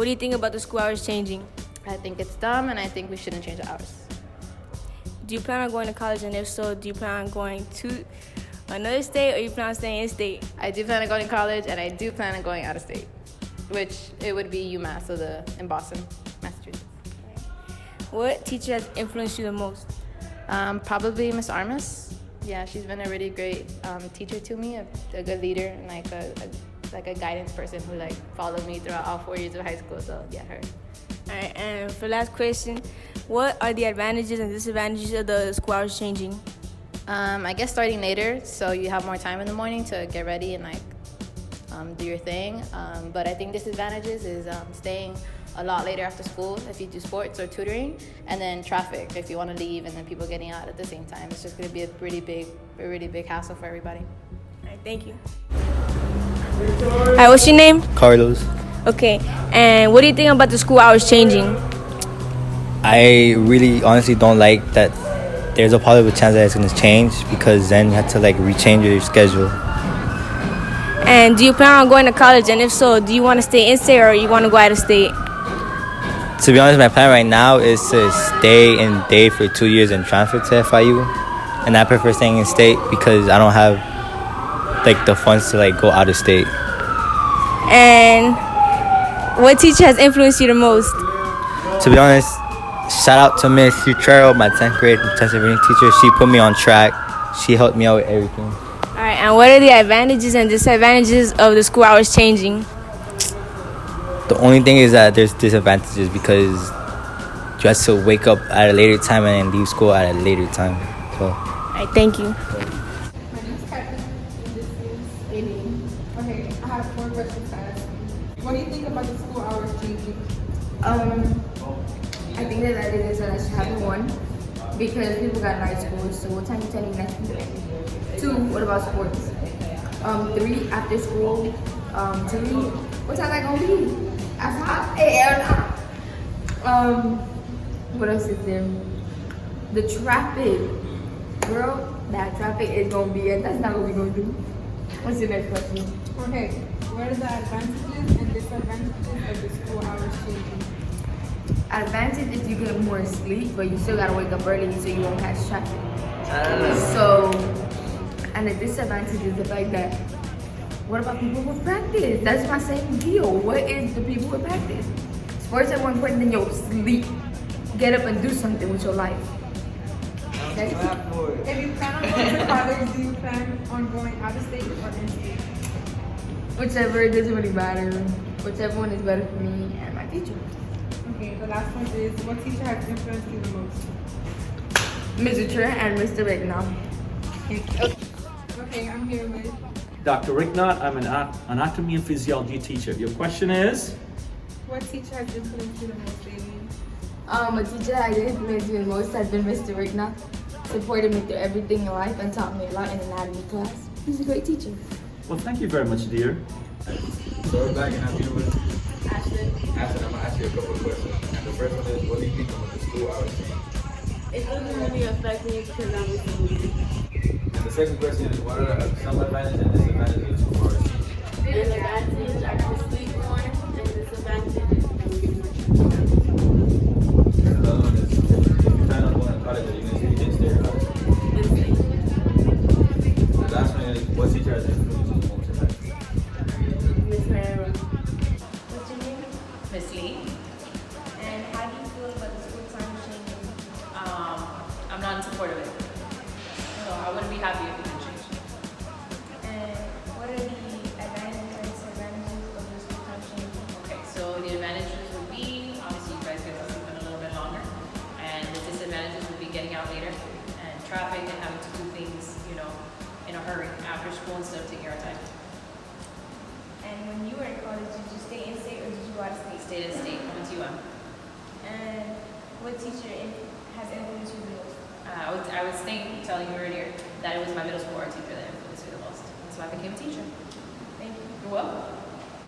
What do you think about the school hours changing? I think it's dumb, and I think we shouldn't change the hours. Do you plan on going to college, and if so, do you plan on going to another state, or you plan on staying in state? I do plan on going to college, and I do plan on going out of state, which it would be UMass, so in Boston, Massachusetts. What teacher has influenced you the most? Probably Miss Armas. Yeah, she's been a really great teacher to me, a good leader, and like a guidance person who followed me throughout all 4 years of high school. So yeah, her. All right, and for last question, what are the advantages and disadvantages of the school hours changing? I guess starting later, so you have more time in the morning to get ready and do your thing. But I think disadvantages is staying a lot later after school if you do sports or tutoring, and then traffic if you want to leave, and then people getting out at the same time. It's just going to be a really big hassle for everybody. All right, thank you. Hi, what's your name? Carlos. Okay, and what do you think about the school hours changing? I really honestly don't like that there's a possible chance that it's going to change, because then you have to rechange your schedule. And do you plan on going to college, and if so, do you want to stay in state or you want to go out of state? To be honest, my plan right now is to stay in Dade for 2 years and transfer to FIU, and I prefer staying in state because I don't have the funds to go out of state. And what teacher has influenced you the most? To be honest, shout out to Ms.Guerra, my 10th grade intensive reading teacher. She put me on track. She helped me out with everything. All right, and what are the advantages and disadvantages of the school hours changing? The only thing is that there's disadvantages because you have to wake up at a later time and then leave school at a later time. So. All right, thank you. My name is Kevin, and this is Amy. Okay, I have 4 questions to ask you. What do you think about the school hours changing? I think that is that I should have one because people got night schools. So what time you tell me next week? 2, what about sports? 3, after school. 2, what time that gonna be? At 5 a.m. What else is there? The traffic. Girl, that traffic is gonna be it. That's not what we're gonna do. What's your next question? Okay, what are the advantages and disadvantages of the school hours changing? Advantage is you get more sleep, but you still gotta wake up early so you won't catch traffic. So, and the disadvantage is the fact that, what about people with practice? That's my same deal. What is the people with practice? Sports are more important than your sleep. Get up and do something with your life. If you plan on going to college, do you plan on going out of state or in state? Whichever, it doesn't really matter. Whichever one is better for me and my future. Okay, the last one is, what teacher has influenced you the most? Mr. Trent and Mr. Regna. Okay, I'm here with Dr. Ricknott. I'm an anatomy and physiology teacher. Your question is? what teacher has influenced you the most, Amy? A teacher that influenced me the most has been Mr. Regna. Supported me through everything in life and taught me a lot in anatomy class. He's a great teacher. Well, thank you very much, dear. So we're back and I'm here with Ashton. Ashton. I'm gonna ask you a couple of questions. And the first one is, what do you think about the school hours change? It doesn't really affect me because I'm with you. And the second question is, what are some advantages and disadvantages of the school hours changing? The advantage, I can sleep more, and the disadvantage is And the other one is, if you plan on going to college, are you gonna stay or out of school? The last one is, what teacher has influenced you the most in life? Miss Guerra. What's your name? Miss Lee, And how do you feel about the school time changing? I'm not in support of it. So I wouldn't be happy if it didn't change. And what are the advantages and disadvantages of the school time changing? Okay, so the advantages would be, obviously you guys get to sleep in a little bit longer. And the disadvantages would be getting out later and traffic and having to do things, in a hurry after school instead of taking our time. And when you were in college, did you stay in state or did you go out of state? Stay to state, coming to UM. And what teacher has influenced you the most? I was telling you earlier that it was my middle school art teacher that influenced me the most. And so I became a teacher. Thank you. You're welcome.